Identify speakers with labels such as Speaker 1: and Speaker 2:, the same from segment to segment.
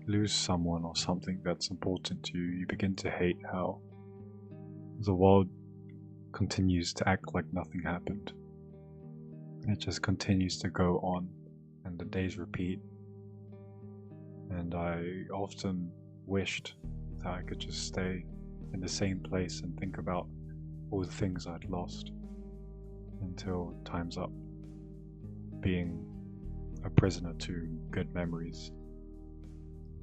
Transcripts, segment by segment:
Speaker 1: lose someone or something that's important to you, you begin to hate how the world continues to act like nothing happened. It just continues to go on, and the days repeat. And I often wished that I could just stay in the same place and think about all the things I'd lost until time's up, being a prisoner to good memories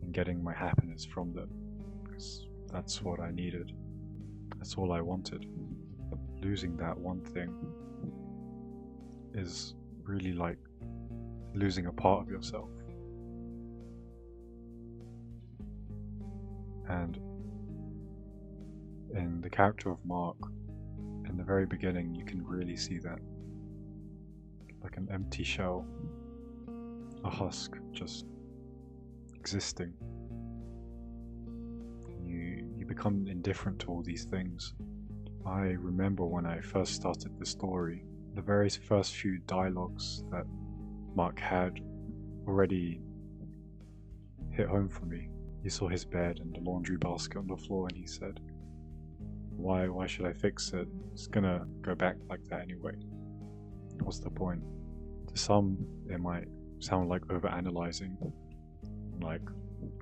Speaker 1: and getting my happiness from them, because that's what I needed. That's all I wanted. Losing that one thing is really like losing a part of yourself. And in the character of Mark, in the very beginning, you can really see that. Like an empty shell, a husk just existing. You become indifferent to all these things. I remember when I first started the story, the very first few dialogues that Mark had already hit home for me. He saw his bed and the laundry basket on the floor and he said, why should I fix it? It's gonna go back like that anyway. What's the point? To some, it might sound like overanalyzing. Like,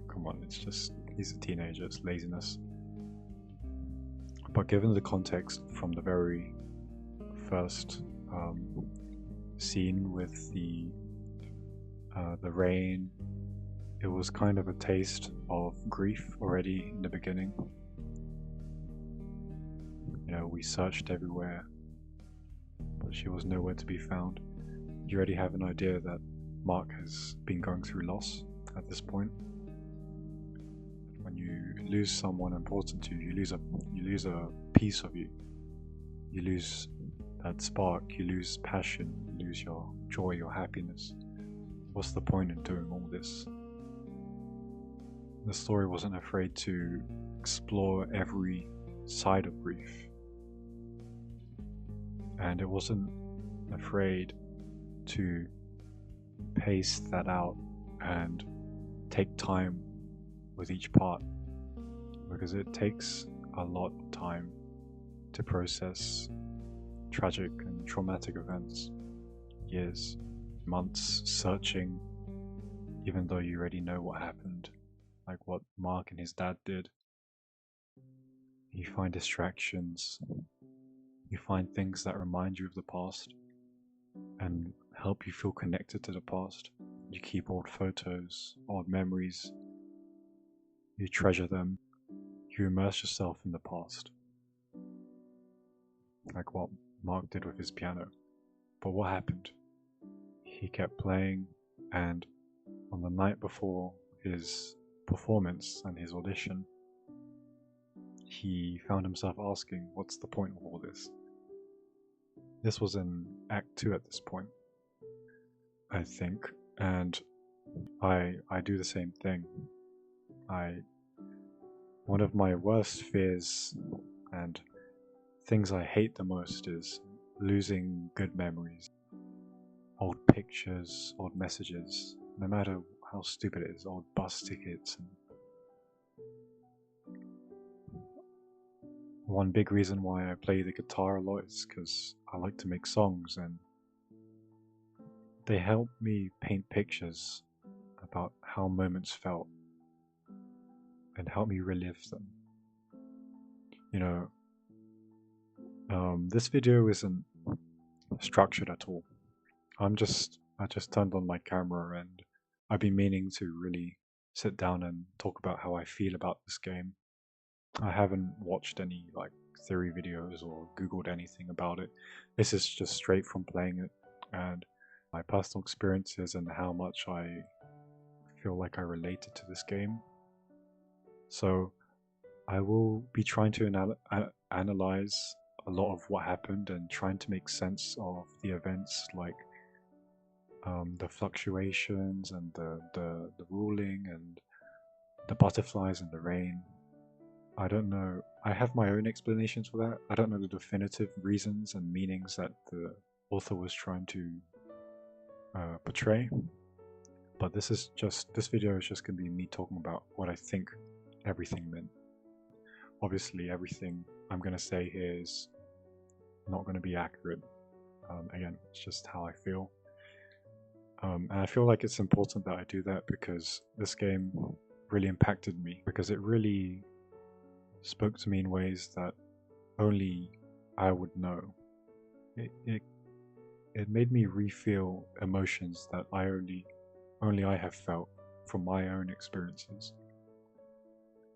Speaker 1: come on, it's just, he's a teenager, it's laziness. But given the context from the very first scene with the rain, it was kind of a taste of grief already in the beginning. You know, we searched everywhere, but she was nowhere to be found. You already have an idea that Mark has been going through loss at this point. When you lose someone important to you, you lose a piece of you. You lose that spark, you lose passion, you lose your joy, your happiness. What's the point in doing all this? The story wasn't afraid to explore every side of grief. And it wasn't afraid to pace that out and take time with each part, because it takes a lot of time to process tragic and traumatic events. Years, months searching, even though you already know what happened, like what Mark and his dad did. You find distractions, you find things that remind you of the past and help you feel connected to the past. You keep old photos, old memories, you treasure them, you immerse yourself in the past. Like what Mark did with his piano. But what happened? He kept playing, and on the night before his performance and his audition, he found himself asking, what's the point of all this? This was in Act 2 at this point, I think, and I do the same thing. One of my worst fears and things I hate the most is losing good memories. Old pictures, old messages, no matter how stupid it is, old bus tickets. One big reason why I play the guitar a lot is because I like to make songs, and they help me paint pictures about how moments felt and help me relive them. You know, this video isn't structured at all. I just turned on my camera and I've been meaning to really sit down and talk about how I feel about this game. I haven't watched any like theory videos or googled anything about it. This is just straight from playing it and my personal experiences and how much I feel like I related to this game. So I will be trying to analyze a lot of what happened and trying to make sense of the events, like the fluctuations and the ruling and the butterflies and the rain. I don't know. I have my own explanations for that. I don't know the definitive reasons and meanings that the author was trying to portray. But this video is just going to be me talking about what I think everything meant. Obviously, everything I'm going to say here is not going to be accurate. Again, it's just how I feel. And I feel like it's important that I do that because this game really impacted me, because it really spoke to me in ways that only I would know. It made me re-feel emotions that only I have felt from my own experiences.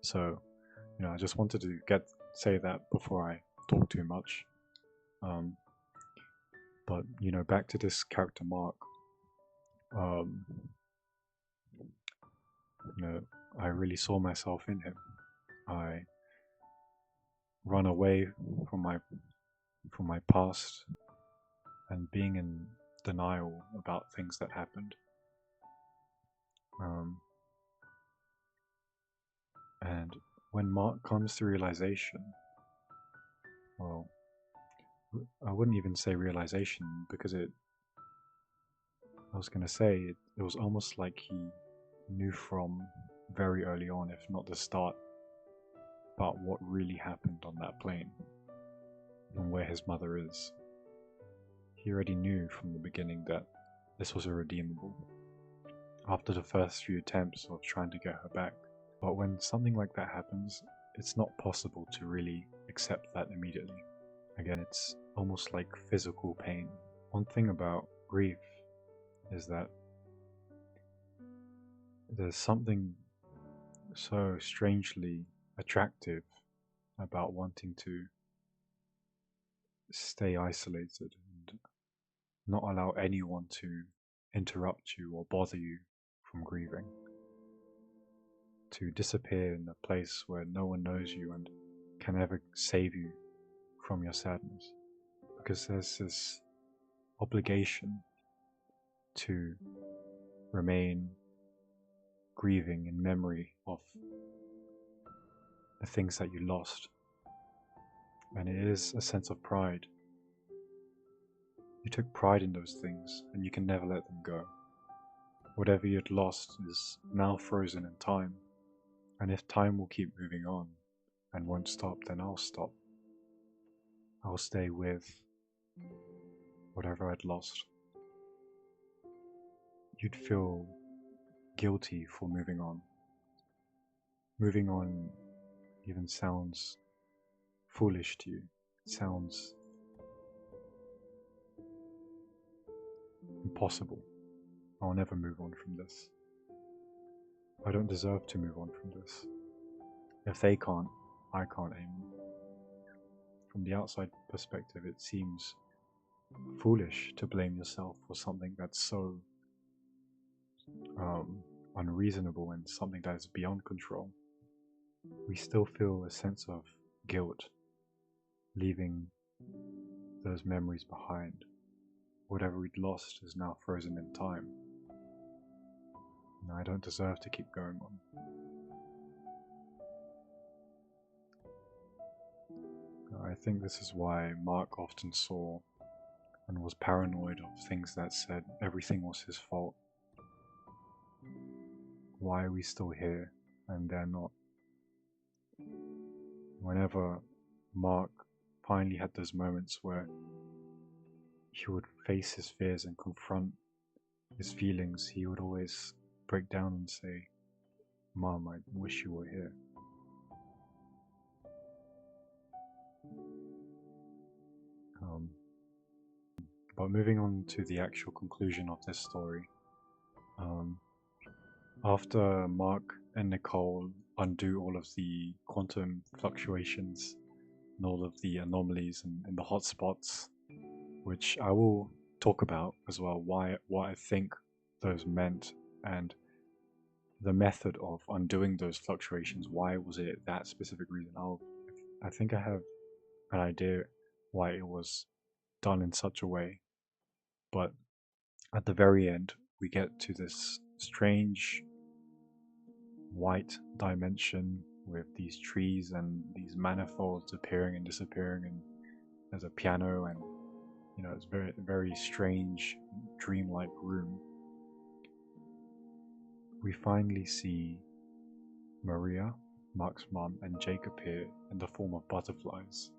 Speaker 1: So, I just wanted to say that before I talk too much. But back to this character Mark. I really saw myself in him. I run away from my past and being in denial about things that happened. And when Mark comes to realization, well, I wouldn't even say realization, because it was almost like he knew from very early on, if not the start, about what really happened on that plane and where his mother is. He already knew from the beginning that this was irredeemable after the first few attempts of trying to get her back. But when something like that happens, it's not possible to really accept that immediately. Again, it's almost like physical pain. One thing about grief is that there's something so strangely attractive about wanting to stay isolated and not allow anyone to interrupt you or bother you from grieving. To disappear in a place where no one knows you and can ever save you from your sadness. Because there's this obligation to remain grieving in memory of the things that you lost. And it is a sense of pride. You took pride in those things and you can never let them go. Whatever you'd lost is now frozen in time. And if time will keep moving on and won't stop, then I'll stop. I'll stay with whatever I'd lost. You'd feel guilty for moving on. Moving on even sounds foolish to you. It sounds impossible. I'll never move on from this. I don't deserve to move on from this. If they can't, I can't aim. From the outside perspective, it seems foolish to blame yourself for something that's so unreasonable and something that is beyond control. We still feel a sense of guilt leaving those memories behind. Whatever we'd lost is now frozen in time. And I don't deserve to keep going on. I think this is why Mark often saw and was paranoid of things that said everything was his fault. Why are we still here and they're not? Whenever Mark finally had those moments where he would face his fears and confront his feelings, he would always break down and say, "Mom, I wish you were here." But moving on to the actual conclusion of this story. After Mark and Nicole undo all of the quantum fluctuations and all of the anomalies and the hotspots, which I will talk about as well, what I think those meant and the method of undoing those fluctuations. Why was it that specific reason? I think I have an idea why it was done in such a way, but at the very end we get to this strange white dimension with these trees and these manifolds appearing and disappearing, and there's a piano, and it's very, very strange, dreamlike room. we finally see Maria, Mark's mom, and Jake appear in the form of butterflies,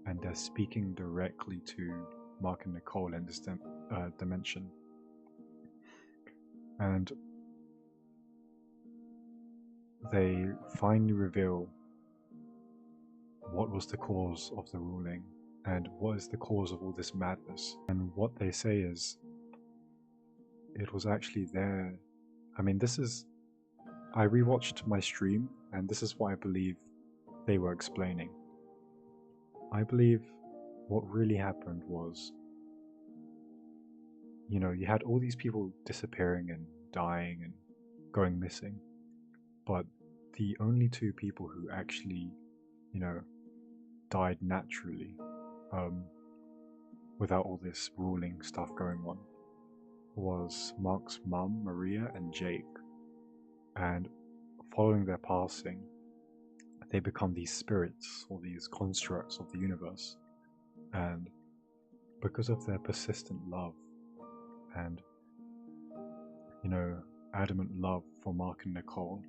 Speaker 1: and they're speaking directly to Mark and Nicole in this dimension. And they finally reveal what was the cause of the ruling and what is the cause of all this madness. And what they say is, it was actually their... I mean, I rewatched my stream, and this is what I believe they were explaining. I believe what really happened was, you know, you had all these people disappearing and dying and going missing, but the only two people who actually, you know, died naturally, without all this ruling stuff going on, was Mark's mum, Maria, and Jake. And following their passing, they become these spirits or these constructs of the universe. And because of their persistent love and, you know, adamant love for Mark and Nicole,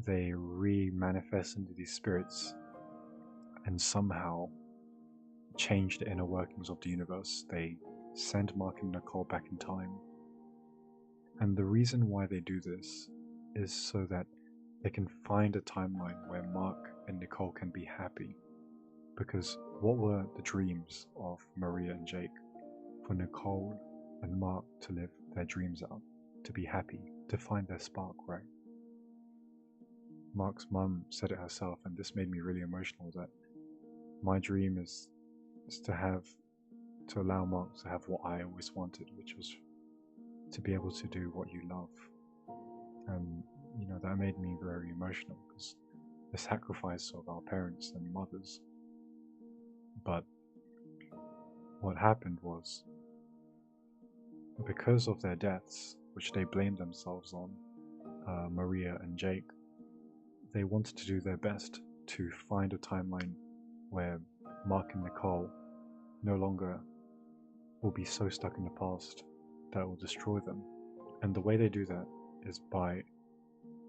Speaker 1: they re-manifest into these spirits and somehow change the inner workings of the universe. They send Mark and Nicole back in time. And the reason why they do this is so that they can find a timeline where Mark and Nicole can be happy. Because what were the dreams of Maria and Jake? For Nicole and Mark to live their dreams out, to be happy, to find their spark, right? Mark's mum said it herself, and this made me really emotional, that my dream is to allow Mark to have what I always wanted, which was to be able to do what you love. And, you know, that made me very emotional, because the sacrifice of our parents and mothers. But what happened was, because of their deaths, which they blamed themselves on, Maria and Jake, they wanted to do their best to find a timeline where Mark and Nicole no longer will be so stuck in the past that it will destroy them. And the way they do that is by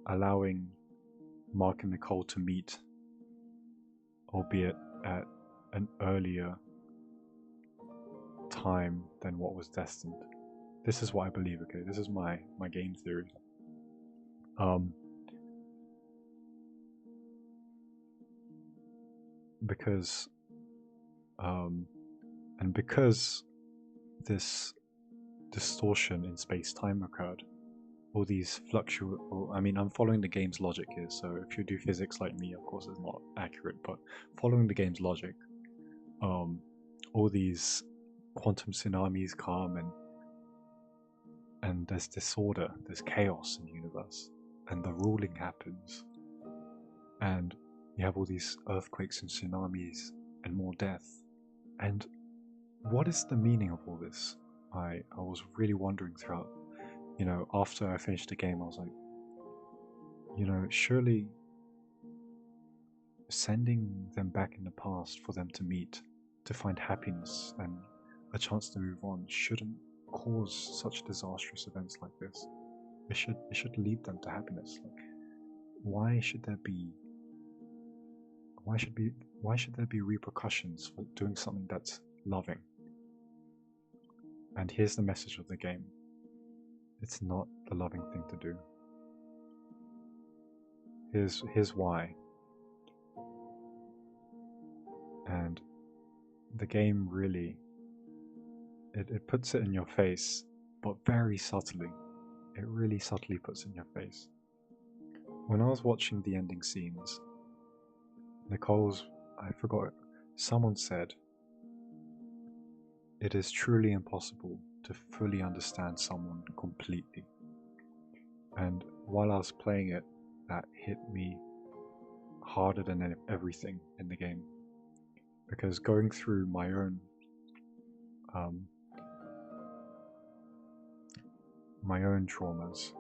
Speaker 1: allowing Mark and Nicole to meet, albeit at an earlier time than what was destined. This is what I believe, okay? This is my game theory. Because this distortion in space-time occurred, all these I mean, I'm following the game's logic here, so if you do physics like me, of course it's not accurate, but following the game's logic, all these quantum tsunamis come, and there's disorder, there's chaos in the universe, and the ruling happens, and you have all these earthquakes and tsunamis and more death. And what is the meaning of all this? I was really wondering throughout, you know, after I finished the game, I was like, you know, surely sending them back in the past for them to meet, to find happiness and a chance to move on, shouldn't cause such disastrous events like this. It should lead them to happiness. Like, why should there be repercussions for doing something that's loving? And here's the message of the game. It's not the loving thing to do. Here's why. And the game really, it puts it in your face, but very subtly. It really subtly puts it in your face. When I was watching the ending scenes, I forgot, someone said, it is truly impossible to fully understand someone completely. And while I was playing it, that hit me harder than everything in the game. Because going through my own traumas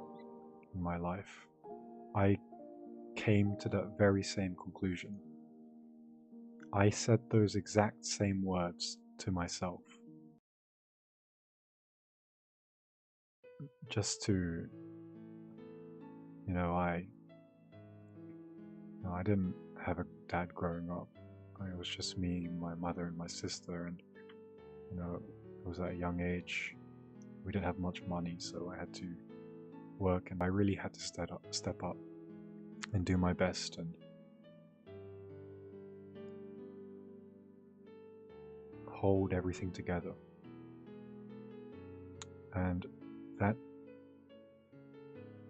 Speaker 1: in my life, I came to that very same conclusion. I said those exact same words to myself, just to You know, I didn't have a dad growing up. It was just me, my mother, and my sister, and it was at a young age. We didn't have much money, so I had to work, and I really had to step up, and do my best, and hold everything together. And that,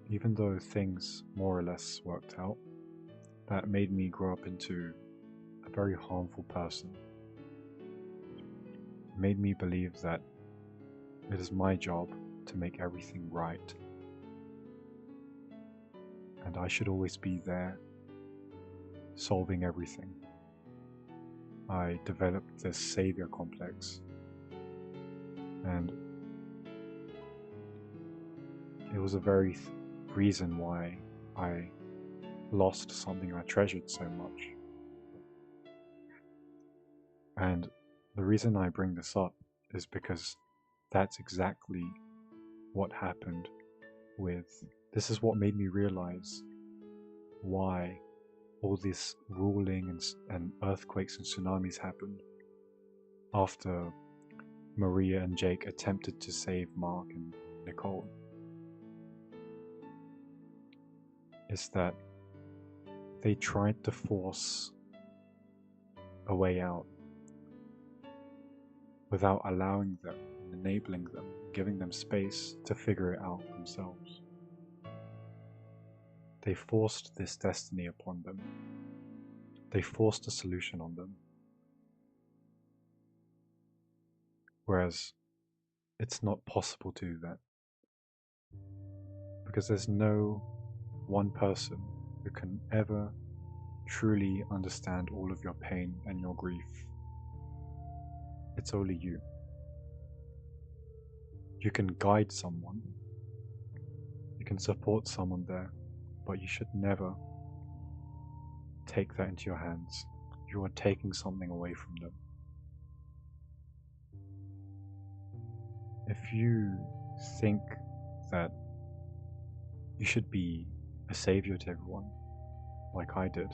Speaker 1: even though things more or less worked out, that made me grow up into a very harmful person. It made me believe that it is my job to make everything right, and I should always be there, solving everything. I developed this savior complex, and it was a very reason why I lost something I treasured so much. And the reason I bring this up is because that's exactly what happened this is what made me realize why all this ruling and earthquakes and tsunamis happened after Maria and Jake attempted to save Mark and Nicole. Is that they tried to force a way out without allowing them, enabling them, giving them space to figure it out themselves. They forced this destiny upon them. They forced a solution on them. Whereas it's not possible to do that. Because there's no one person who can ever truly understand all of your pain and your grief. It's only you. You can guide someone, you can support someone there, but you should never take that into your hands. You are taking something away from them. If you think that you should be a savior to everyone, like I did,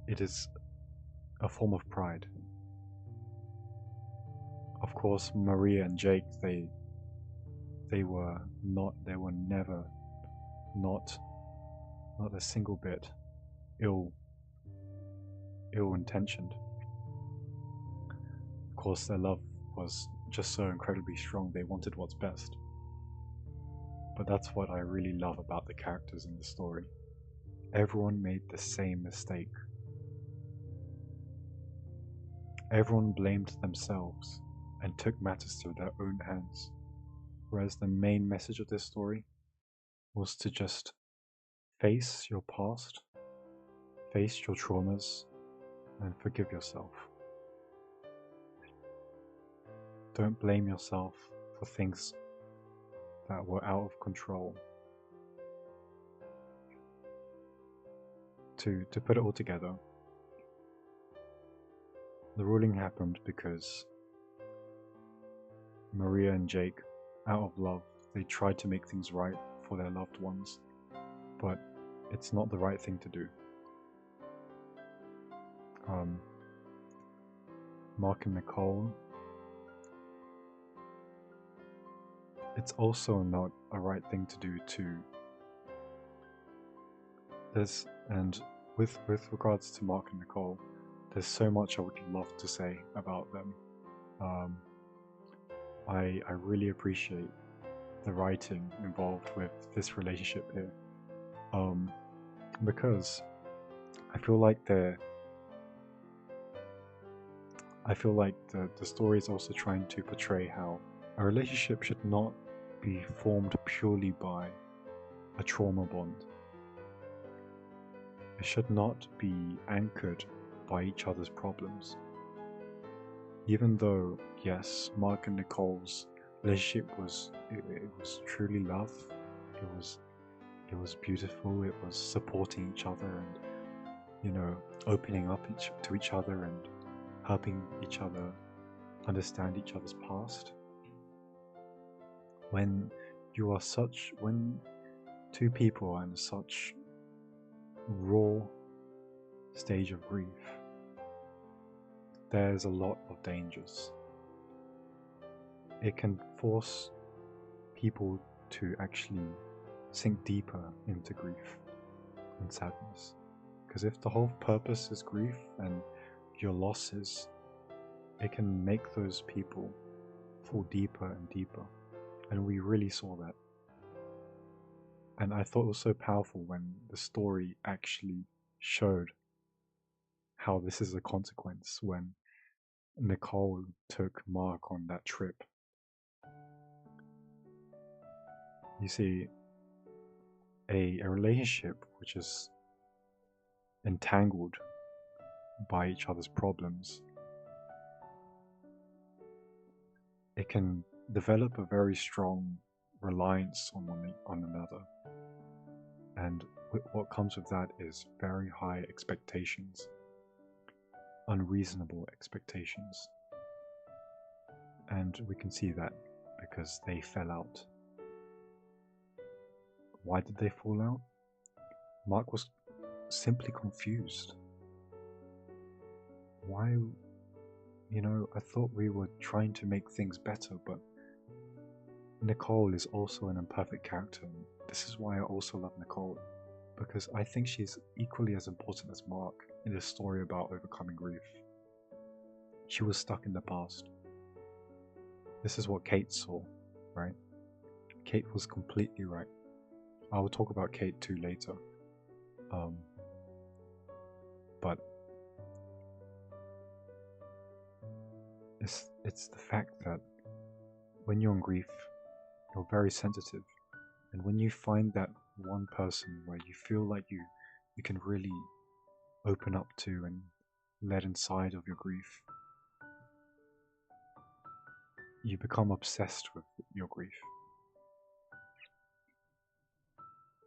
Speaker 1: it is a form of pride. Of course, Maria and Jake, they were never, not a single bit ill-intentioned. Of course, their love was just so incredibly strong. They wanted what's best. But that's what I really love about the characters in the story. Everyone made the same mistake. Everyone blamed themselves and took matters to their own hands. Whereas the main message of this story was to just face your past, face your traumas, and forgive yourself. Don't blame yourself for things that were out of control. To put it all together, the ruling happened because Maria and Jake, out of love, they tried to make things right for their loved ones, but it's not the right thing to do. Mark and Nicole, it's also not a right thing to do too. With regards to Mark and Nicole, there's so much I would love to say about them. I really appreciate the writing involved with this relationship here, because I feel like the story is also trying to portray how a relationship should not be formed purely by a trauma bond. It should not be anchored by each other's problems. Even though, yes, Mark and Nicole's relationship was truly love. It was beautiful. It was supporting each other and opening up to each other and helping each other understand each other's past. When two people are in such raw stage of grief, there's a lot of dangers. It can force people to actually sink deeper into grief and sadness. Because if the whole purpose is grief and your losses, it can make those people fall deeper and deeper. And we really saw that. And I thought it was so powerful when the story actually showed how this is a consequence when Nicole took Mark on that trip. You see, a relationship which is entangled by each other's problems, it can develop a very strong reliance on one another. And what comes with that is very high expectations, unreasonable expectations. And we can see that because they fell out. Why did they fall out? Mark was simply confused. Why, I thought we were trying to make things better, but Nicole is also an imperfect character. This is why I also love Nicole, because I think she's equally as important as Mark in this story about overcoming grief. She was stuck in the past. This is what Kate saw, right? Kate was completely right. I will talk about Kate too later. But it's the fact that when you're in grief, you're very sensitive. And when you find that one person where you feel like you can really open up to and let inside of your grief, you become obsessed with your grief.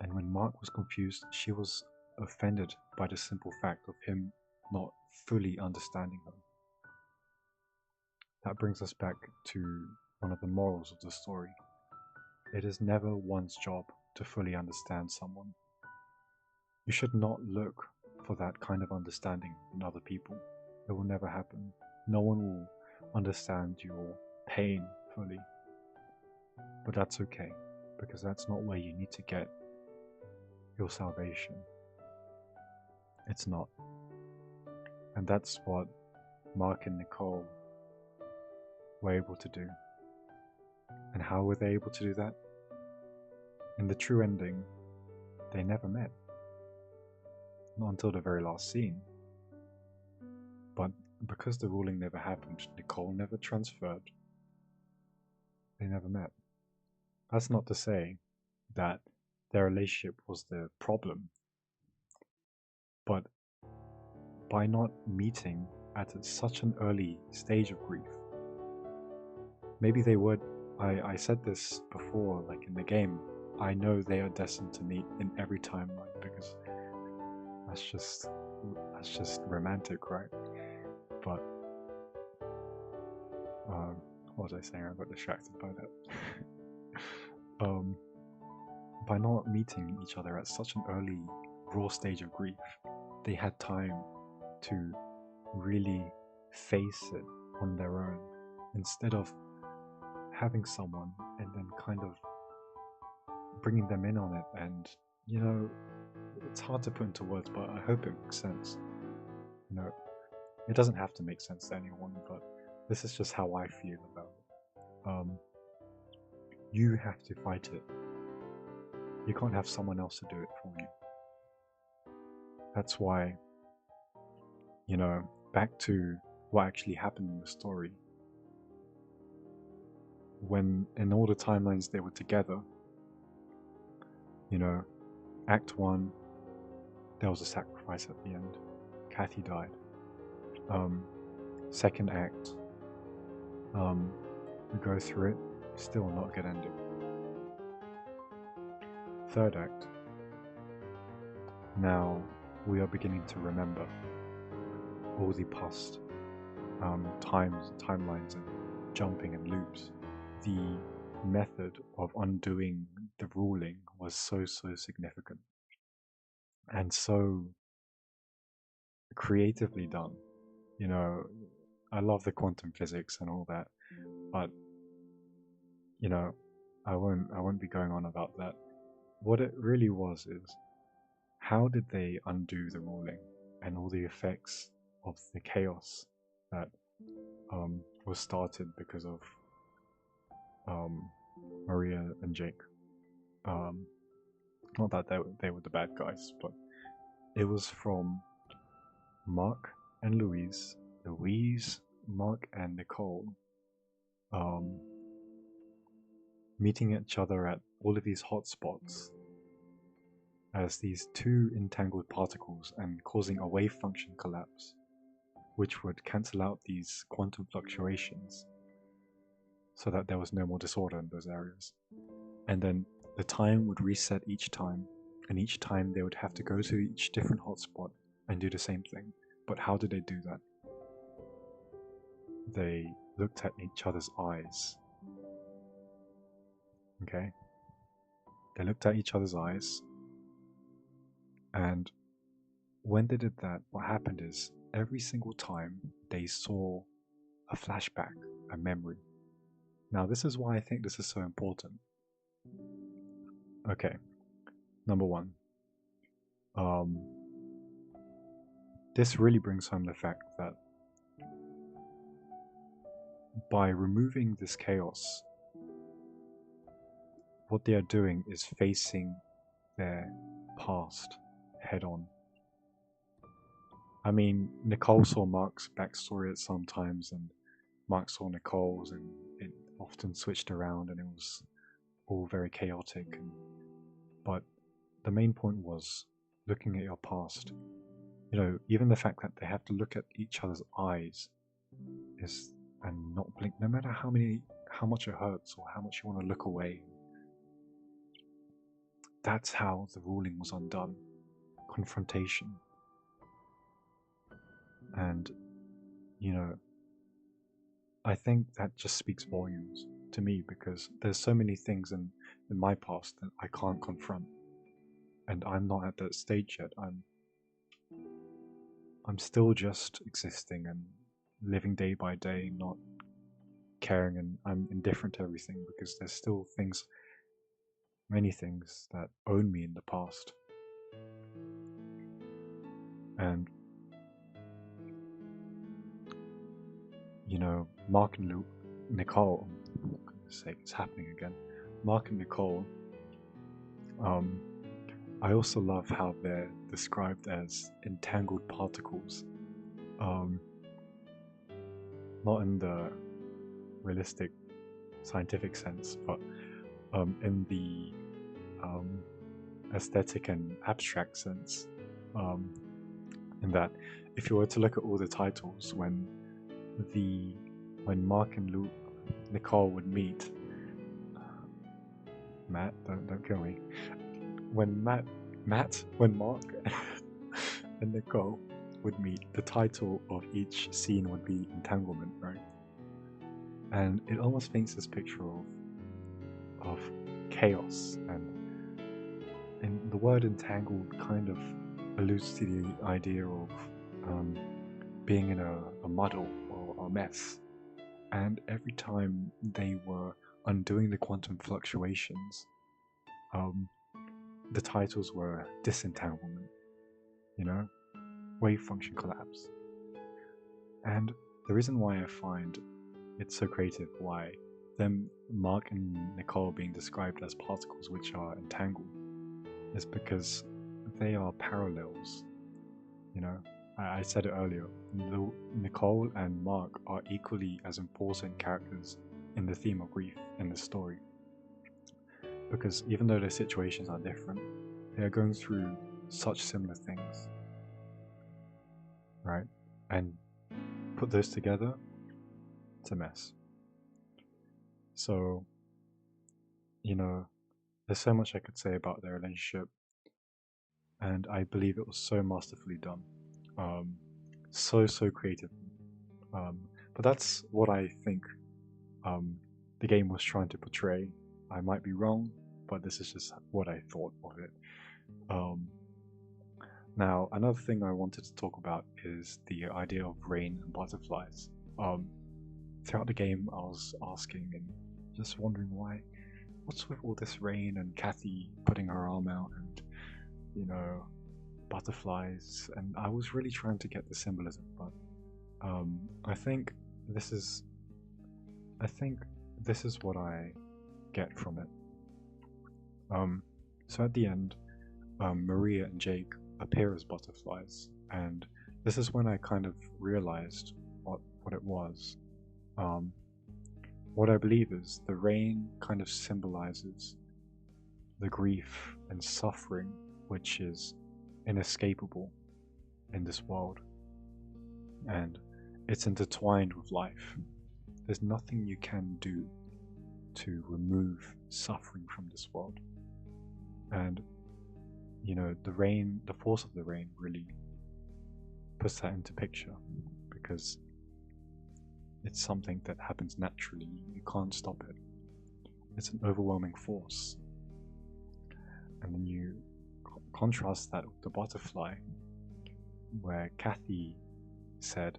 Speaker 1: And when Mark was confused, she was offended by the simple fact of him not fully understanding her. That brings us back to one of the morals of the story. It is never one's job to fully understand someone. You should not look for that kind of understanding in other people. It will never happen. No one will understand your pain fully. But that's okay, because that's not where you need to get your salvation. It's not. And that's what Mark and Nicole were able to do. And how were they able to do that? In the true ending, they never met. Not until the very last scene. But because the ruling never happened, Nicole never transferred. They never met. That's not to say that their relationship was the problem. But by not meeting at such an early stage of grief, maybe they would. I said this before, like in the game, I know they are destined to meet in every timeline because that's just romantic, right? But what was I saying? I got distracted by that. By not meeting each other at such an early, raw stage of grief, they had time to really face it on their own, instead of having someone and then kind of bringing them in on it. And it's hard to put into words, but I hope it makes sense. It doesn't have to make sense to anyone, but this is just how I feel about it. You have to fight it. You can't have someone else to do it for you. That's why, back to what actually happened in the story. When in all the timelines they were together, Act 1, there was a sacrifice at the end. Cathy died. Second act, we go through it, still not a good ending. Third act, now we are beginning to remember all the past timelines and jumping and loops. The method of undoing the ruling was so significant and so creatively done. You know, I love the quantum physics and all that, but you know, I won't be going on about that. What it really was is, how did they undo the ruling and all the effects of the chaos that was started because of um, Maria and Jake? Um, Not that they were the bad guys, but it was from Mark and Louise, Mark and Nicole, um, meeting each other at all of these hotspots as these two entangled particles and causing a wave function collapse, which would cancel out these quantum fluctuations so that there was no more disorder in those areas. And then the time would reset each time, and each time they would have to go to each different hotspot and do the same thing. But how did they do that? They looked at each other's eyes. Okay? They looked at each other's eyes, and when they did that, what happened is every single time they saw a flashback, a memory. Now, this is why I think this is so important. Okay, number one, this really brings home the fact that by removing this chaos, what they are doing is facing their past head on. I mean, Nicole saw Mark's backstory at some times, and Mark saw Nicole's, and it often switched around, and it was all very chaotic. But the main point was looking at your past. You know, even the fact that they have to look at each other's eyes is and not blink, no matter how much it hurts or how much you want to look away. That's how the ruling was undone. Confrontation. And, you know, I think that just speaks volumes to me, because there's so many things in my past that I can't confront. And I'm not at that stage yet. I'm still just existing and living day by day, not caring, and I'm indifferent to everything because there's still things, many things that own me in the past. And you know, Mark and Nicole, for goodness sake, it's happening again. Mark and Nicole, I also love how they're described as entangled particles. Not in the realistic scientific sense, but in the aesthetic and abstract sense. In that, if you were to look at all the titles, when Mark and Nicole would meet, Matt, don't kill me. When Mark and Nicole would meet, the title of each scene would be entanglement, right? And it almost paints this picture of chaos, and the word entangled kind of alludes to the idea of being in a muddle or a mess. And every time they were undoing the quantum fluctuations, the titles were disentanglement, you know, wave function collapse. And the reason why I find it so creative, why Mark and Nicole being described as particles which are entangled, is because they are parallels. You know, I said it earlier, Nicole and Mark are equally as important characters in the theme of grief in the story. Because even though their situations are different, they are going through such similar things. Right? And put those together, it's a mess. So, you know, there's so much I could say about their relationship, and I believe it was so masterfully done. So creative. But that's what I think the game was trying to portray. I might be wrong, but this is just what I thought of it. Um, Now, another thing I wanted to talk about is the idea of rain and butterflies. Um, Throughout the game, I was asking and just wondering what's with all this rain and Cathy putting her arm out and, you know, butterflies, and I was really trying to get the symbolism, but I think this is, I think this is what I get from it. So at the end, Maria and Jake appear as butterflies, and this is when I kind of realized what it was. Um, what I believe is the rain kind of symbolizes the grief and suffering which is inescapable in this world, and it's intertwined with life. There's nothing you can do to remove suffering from this world, and the force of the rain really puts that into picture, because it's something that happens naturally. You can't stop it. It's an overwhelming force. And then you contrast that with the butterfly, where Cathy said,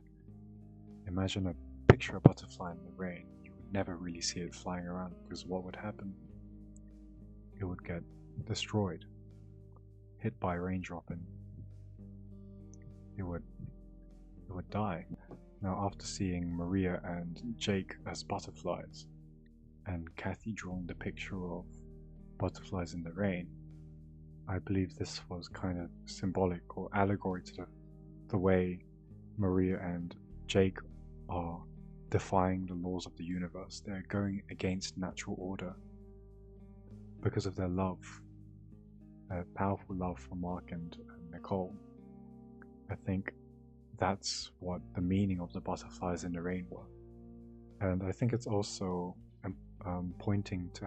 Speaker 1: imagine picture a butterfly in the rain. You would never really see it flying around, because what would happen? It would get destroyed, hit by a raindrop, and it would die. Now, after seeing Maria and Jake as butterflies, and Cathy drawing the picture of butterflies in the rain, I believe this was kind of symbolic or allegory to the way Maria and Jake are defying the laws of the universe. They're going against natural order because of their love, their powerful love for Mark and Nicole. I think that's what the meaning of the butterflies in the rain were. And I think it's also pointing to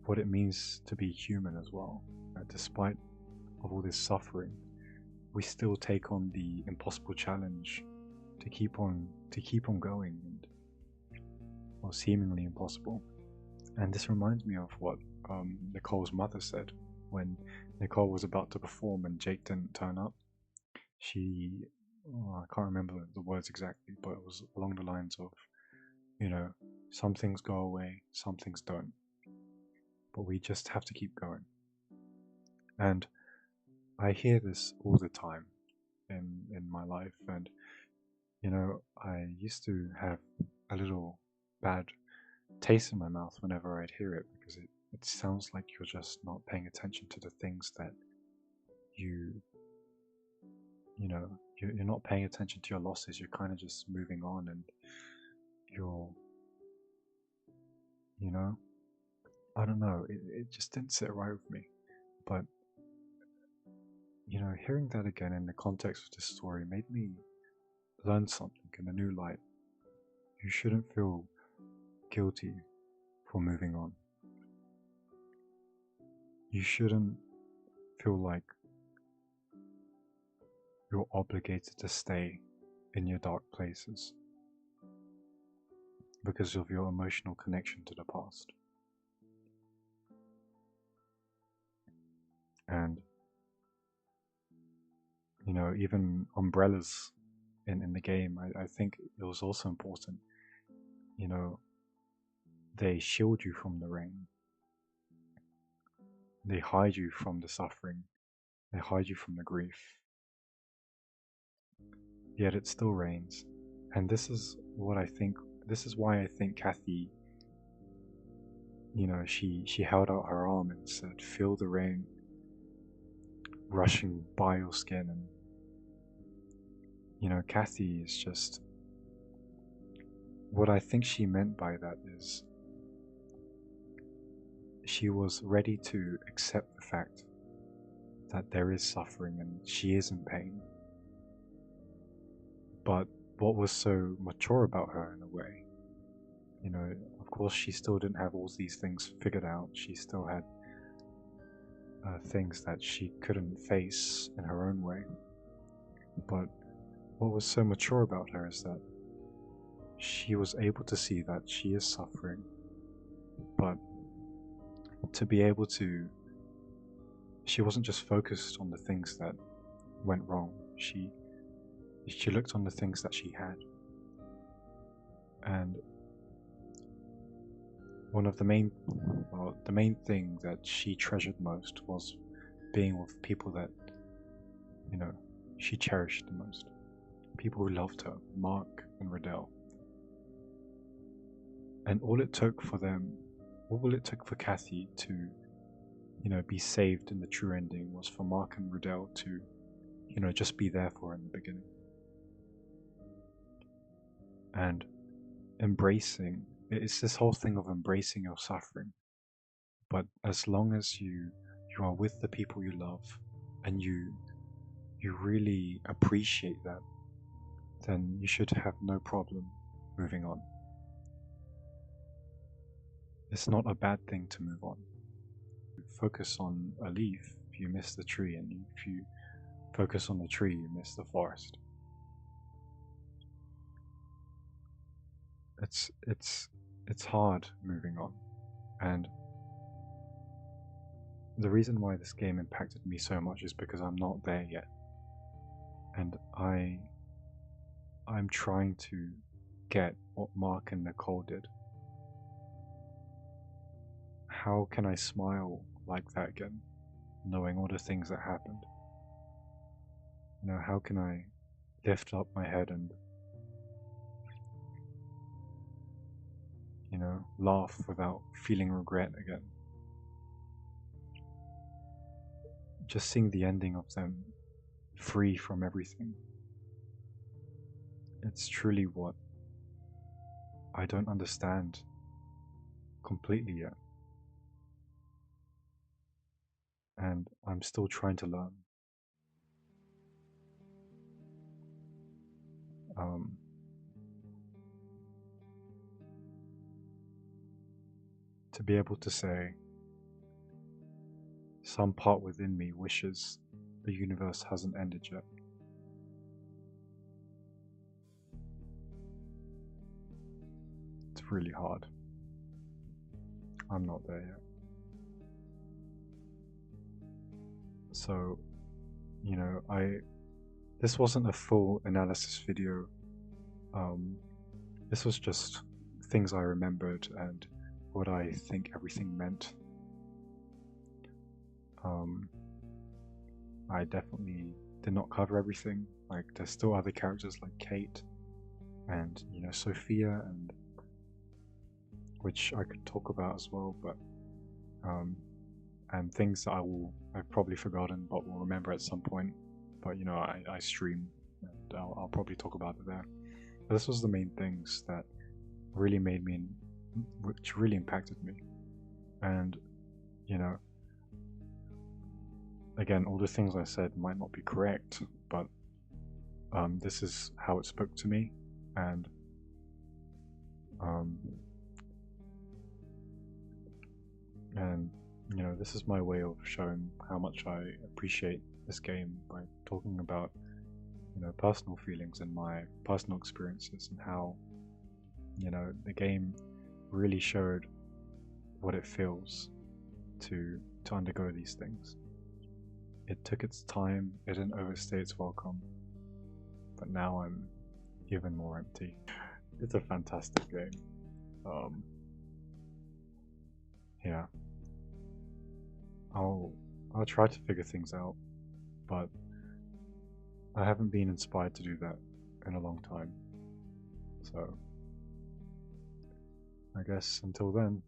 Speaker 1: what it means to be human as well. Despite of all this suffering, we still take on the impossible challenge to keep on going, and well, seemingly impossible. And this reminds me of what Nicole's mother said when Nicole was about to perform and Jake didn't turn up. I can't remember the words exactly, but it was along the lines of, some things go away, some things don't, but we just have to keep going. And I hear this all the time in my life, and I used to have a little bad taste in my mouth whenever I'd hear it, because it sounds like you're just not paying attention to the things that you're not paying attention to your losses. You're kind of just moving on, and you're, I don't know, it just didn't sit right with me. But hearing that again in the context of this story made me learn something in a new light. You shouldn't feel guilty for moving on. You shouldn't feel like you're obligated to stay in your dark places because of your emotional connection to the past. And even umbrellas in the game, I think it was also important. They shield you from the rain. They hide you from the suffering. They hide you from the grief. Yet it still rains. And this is why I think Cathy, she held out her arm and said, feel the rain rushing by your skin. And Cathy is just, what I think she meant by that is she was ready to accept the fact that there is suffering and she is in pain. But what was so mature about her in a way, of course she still didn't have all these things figured out. She still had things that she couldn't face in her own way. But what was so mature about her is that she was able to see that she is suffering, but to be able to, she wasn't just focused on the things that went wrong. She looked on the things that she had. And one of the main thing that she treasured most was being with people that, you know, she cherished the most. People who loved her, Mark and Riddell. And all it took for Cathy to, you know, be saved in the true ending was for Mark and Riddell to, you know, just be there for her in the beginning. And it's this whole thing of embracing your suffering. But as long as you are with the people you love and you really appreciate that, then you should have no problem moving on. It's not a bad thing to move on. Focus on a leaf, you miss the tree, and if you focus on the tree, you miss the forest. It's hard moving on, and the reason why this game impacted me so much is because I'm not there yet, and I'm trying to get what Mark and Nicole did. How can I smile like that again, knowing all the things that happened? You know, how can I lift up my head and, you know, laugh without feeling regret again? Just seeing the ending of them free from everything. It's truly what I don't understand completely yet. And I'm still trying to learn. To be able to say, some part within me wishes the universe hasn't ended yet. It's really hard. I'm not there yet. So, you know, this wasn't a full analysis video. This was just things I remembered and what I think everything meant. I definitely did not cover everything. Like, there's still other characters like Kate and, you know, Sophia, and which I could talk about as well, but and things that I've probably forgotten but will remember at some point. But you know, I stream and I'll probably talk about it there. But this was the main things that really which really impacted me. And you know, again, all the things I said might not be correct, but this is how it spoke to me, and you know, this is my way of showing how much I appreciate this game by talking about, you know, personal feelings and my personal experiences, and how, you know, the game really showed what it feels to undergo these things. It took its time, it didn't overstay its welcome, but now I'm even more empty. It's a fantastic game. Yeah. I'll try to figure things out, but I haven't been inspired to do that in a long time. So I guess until then,